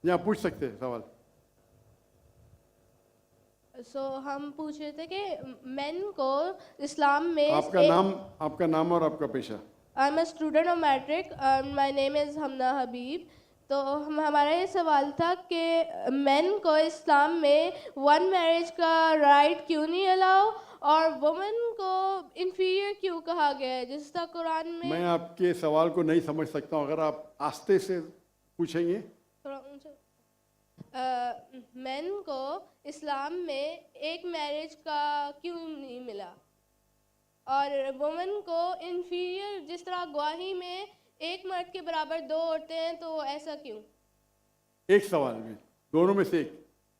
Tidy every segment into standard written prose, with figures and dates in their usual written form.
यहाँ पूछ सकते हैं सवाल। हम पूछ रहे थे कि मेन को इस्लाम में आपका नाम और आपका पेशा। I am a student of matric, my name is Hamna Habib. तो हमारा ये सवाल था कि मेन को इस्लाम में वन मैरिज का राइट क्यों नहीं अलाउ, और वुमेन को इंफीरियर क्यों कहा गया है, जिस तरह कुरान में। मैं आपके सवाल को नहीं समझ सकता हूँ, अगर आप आस्ते से पूछेंगे। थोड़ा ऊंचा। मेन को इस्लाम में एक मैरिज का क्यों नहीं मिला, और वुमेन को इंफीरियर, जिस तरह गवाही में एक मर्द के बराबर दो औरतें हैं, तो ऐसा क्यों? एक सवाल में, दोनों में से एक।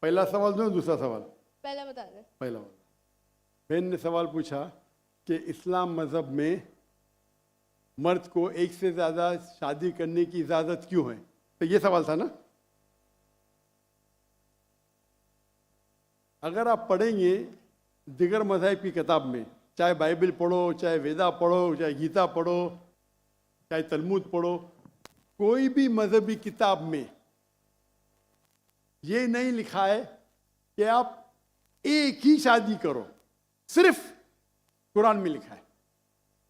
पहला सवाल दो, दूसरा सवाल। पहला बता दें। पहला सवाल, बहन ने सवाल पूछा कि इस्लाम मजहब में मर्द को एक से ज़्यादा शादी करने की इजाज़त क्यों है, तो ये सवाल था ना। अगर आप पढ़ेंगे दिगर मज़हब की किताब में, चाहे बाइबल पढ़ो, चाहे वेदा पढ़ो, चाहे गीता पढ़ो, चाहे तलमुद पढ़ो, कोई भी मजहबी किताब में ये नहीं लिखा है कि आप एक ही शादी करो। सिर्फ कुरान में लिखा है।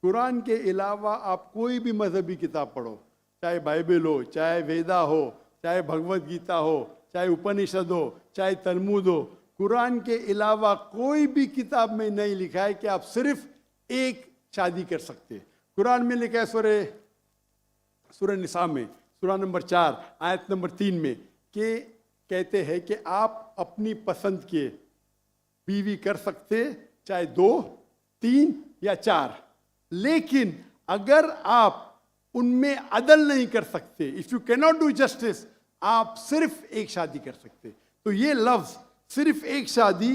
कुरान के अलावा आप कोई भी मजहबी किताब पढ़ो, चाहे बाइबल हो, चाहे वेदा हो, चाहे भगवत गीता हो, चाहे उपनिषद हो, चाहे तलमुद हो, कुरान के अलावा कोई भी किताब में नहीं लिखा है कि आप सिर्फ एक शादी कर सकते हैं। कुरान में लिखा है सूरह निसा में, सूरह नंबर 4 आयत नंबर 3 में, कि कहते हैं कि आप अपनी पसंद के बीवी कर सकते, चाहे 2, 3 या 4, लेकिन अगर आप उनमें अदल नहीं कर सकते, if you can not do justice, आप सिर्फ एक शादी कर सकते। तो ये लफ्ज सिर्फ एक शादी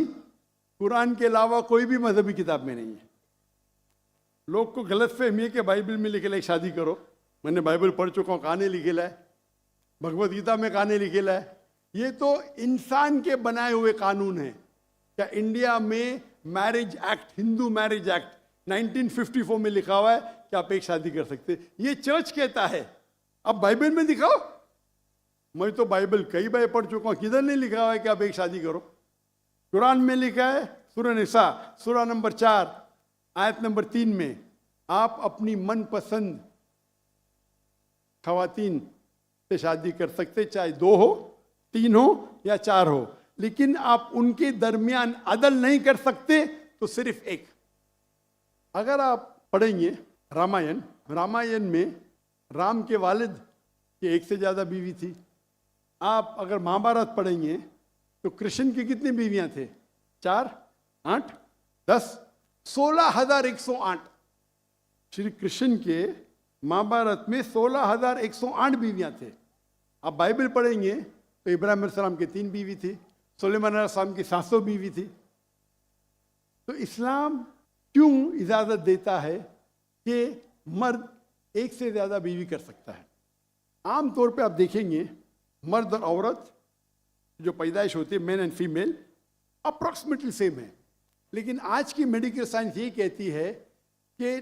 कुरान के अलावा कोई भी मजहबी किताब में नहीं है। लोग को गलत फहमी है कि बाइबल में लिखेला एक शादी करो। मैंने बाइबल पढ़ चुका हूँ, कहानी लिखेला है, भगवत गीता में कहानी लिखेला है। ये तो इंसान के बनाए हुए कानून हैं। क्या इंडिया में marriage act, Hindu marriage act 1954 में लिखा हुआ है कि आप एक शादी कर सकते, ये चर्च कहता है। अब बाइबल में दिखाओ। मैं तो बाइबल कई बार पढ़ चुका हूँ, किधर नहीं लिखा हुआ है कि आप एक शादी करो। कुरान में लिखा है सूरह निसा, सूरह नंबर 4 आयत नंबर 3 में, आप अपनी मनपसंद खवातीन से शादी कर सकते, चाहे 2 हो, 3 हो या 4 हो, लेकिन आप उनके दरमियान अदल नहीं कर सकते, तो सिर्फ एक। अगर आप पढ़ेंगे रामायण में राम के वालिद की एक से ज्यादा बीवी थी। आप अगर महाभारत पढ़ेंगे तो कृष्ण की कितनी बीवियां थे? 4, 8, 10, 16,108। श्री कृष्ण के महाभारत में 16,108 बीवियां थे। आप बाइबल पढ़ेंगे तो इब्राहिम अलैहिस्सलाम की 3 बीवी थी, सुलेमान अलैहिस्सलाम की 700 बीवी थी। तो इस्लाम क्यों इजाजत देता है कि मर्द एक से ज्यादा बीवी कर सकता है? आमतौर पे आप देखेंगे मर्द और औरत जो पैदाइश होती है, main and female, approximately same है। लेकिन आज की मेडिकल साइंस ये कहती है कि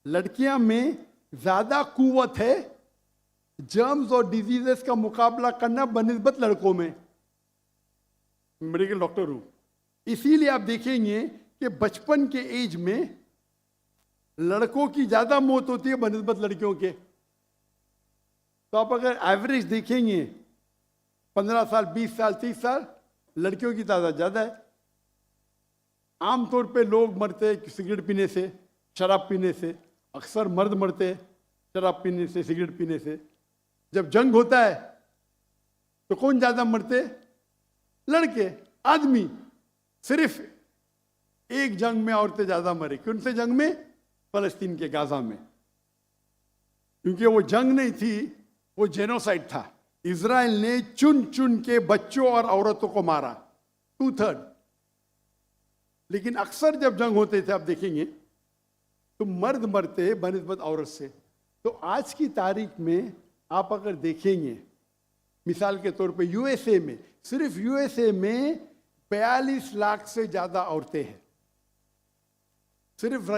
लड़कियां में ज्यादा कुव्वत है जर्म्स और डिजीजेस का मुकाबला करना बनिस्बत लड़कों में। मेडिकल डॉक्टर हूं, इसीलिए आप देखेंगे कि बचपन के एज में लड़कों की ज्यादा मौत होती है बनिस्बत लड़कियों के। तो आप अगर एवरेज देखेंगे 15 साल, 20 साल, 30 साल, लड़कियों की तादाद ज्यादा है। आमतौर पे लोग मरते हैं सिगरेट पीने से, शराब पीने से। अक्सर मर्द मरते हैं शराब पीने से, सिगरेट पीने से। जब जंग होता है तो कौन ज्यादा मरते? लड़के, आदमी। सिर्फ एक जंग में औरतें ज्यादा मरी। कौन से जंग में? फलस्तीन के गाजा में। क्योंकि वो जंग नहीं थी, वो जेनोसाइड था। इजराइल ने चुन चुन के बच्चों और औरतों को मारा, 2/3। लेकिन अक्सर जब जंग होते थे, आप देखेंगे तो मर्द मरते बनिस्बत औरत से। तो आज की तारीख में आप अगर देखेंगे, मिसाल के तौर पे यूएसए में, सिर्फ यूएसए में 42 लाख से ज्यादा औरतें हैं। सिर्फ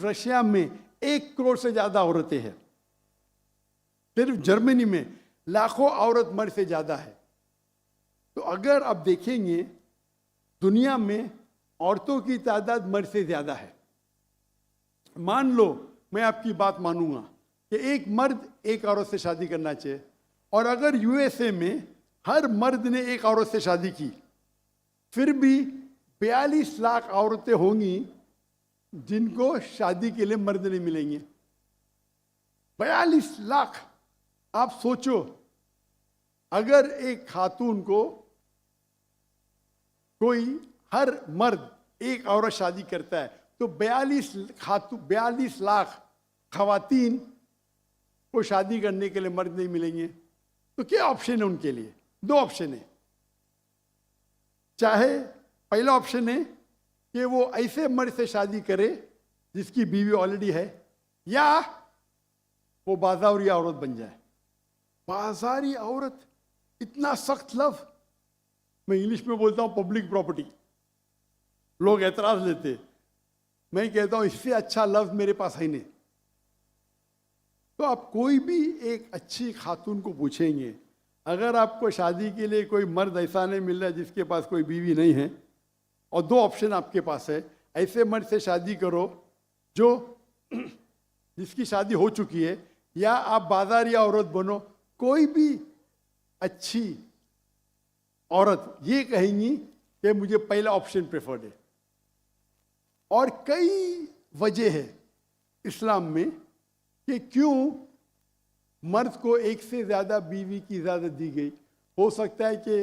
रशिया में 1 करोड़ से ज्यादा औरतें हैं। सिर्फ जर्मनी में लाखों औरत मर्द से ज़्यादा है। तो अगर आप देखेंगे दुनिया में औरतों की तादाद मर्द से ज़्यादा है। मान लो मैं आपकी बात मानूंगा कि एक मर्द एक औरत से शादी करना चाहिए, और अगर यूएसए में हर मर्द ने एक औरत से शादी की, फिर भी 42 लाख औरतें होंगी जिनको शादी के लिए मर्द नहीं मिलेंगे। 42 लाख। आप सोचो, अगर एक खातून को कोई हर मर्द एक औरत शादी करता है तो 42 लाख खवातीन को शादी करने के लिए मर्द नहीं मिलेंगे। तो क्या ऑप्शन है उनके लिए? 2 ऑप्शन है। चाहे पहला ऑप्शन है कि वो ऐसे मर्द से शादी करे जिसकी बीवी ऑलरेडी है, या वो बाजारी औरत बन जाए। बाजारी औरत, इतना सख्त लफ्ज, मैं इंग्लिश में बोलता हूँ पब्लिक प्रॉपर्टी। लोग एतराज लेते, मैं कहता हूँ इससे अच्छा लफ्ज मेरे पास है नहीं। तो आप कोई भी एक अच्छी खातून को पूछेंगे, अगर आपको शादी के लिए कोई मर्द ऐसा नहीं मिल रहा है जिसके पास कोई बीवी नहीं है, और 2 ऑप्शन आपके पास है, ऐसे मर्द से शादी करो जो जिसकी शादी हो चुकी है, या आप बाजारी औरत बनो। कोई भी अच्छी औरत ये कहेंगी कि मुझे पहला ऑप्शन प्रेफर्ड है। और कई वजह है इस्लाम में कि क्यों मर्द को एक से ज़्यादा बीवी की इजाज़त दी गई। हो सकता है कि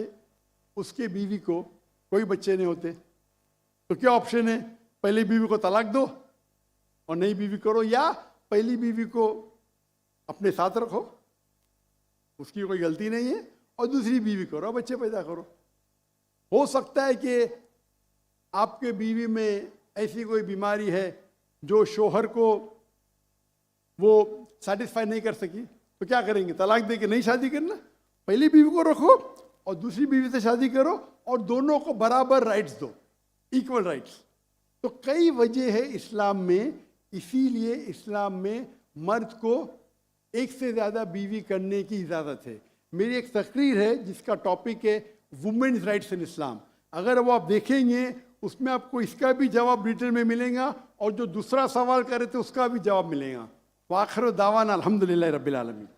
उसके बीवी को कोई बच्चे नहीं होते, तो क्या ऑप्शन है? पहली बीवी को तलाक दो और नई बीवी करो, या पहली बीवी को अपने साथ रखो, उसकी कोई गलती नहीं है, और दूसरी बीवी करो, बच्चे पैदा करो। हो सकता है कि आपके बीवी में ऐसी कोई बीमारी है जो शोहर को वो सेटिस्फाई नहीं कर सकी, तो क्या करेंगे? तलाक दे के नहीं शादी करना, पहली बीवी को रखो और दूसरी बीवी से शादी करो, और दोनों को बराबर राइट्स दो, इक्वल राइट्स। तो कई वजह है इस्लाम में, इसीलिए इस्लाम में मर्द को एक से ज़्यादा बीवी करने की इजाज़त है। मेरी एक तकरीर है जिसका टॉपिक है वुमेन्स राइट्स इन इस्लाम। अगर वो आप देखेंगे उसमें आपको इसका भी जवाब डिटेल में मिलेगा, और जो दूसरा सवाल करे थे उसका भी जवाब मिलेगा। वाखिर दावाना अल्हम्दुलिल्लाह रब्बिल आलमीन।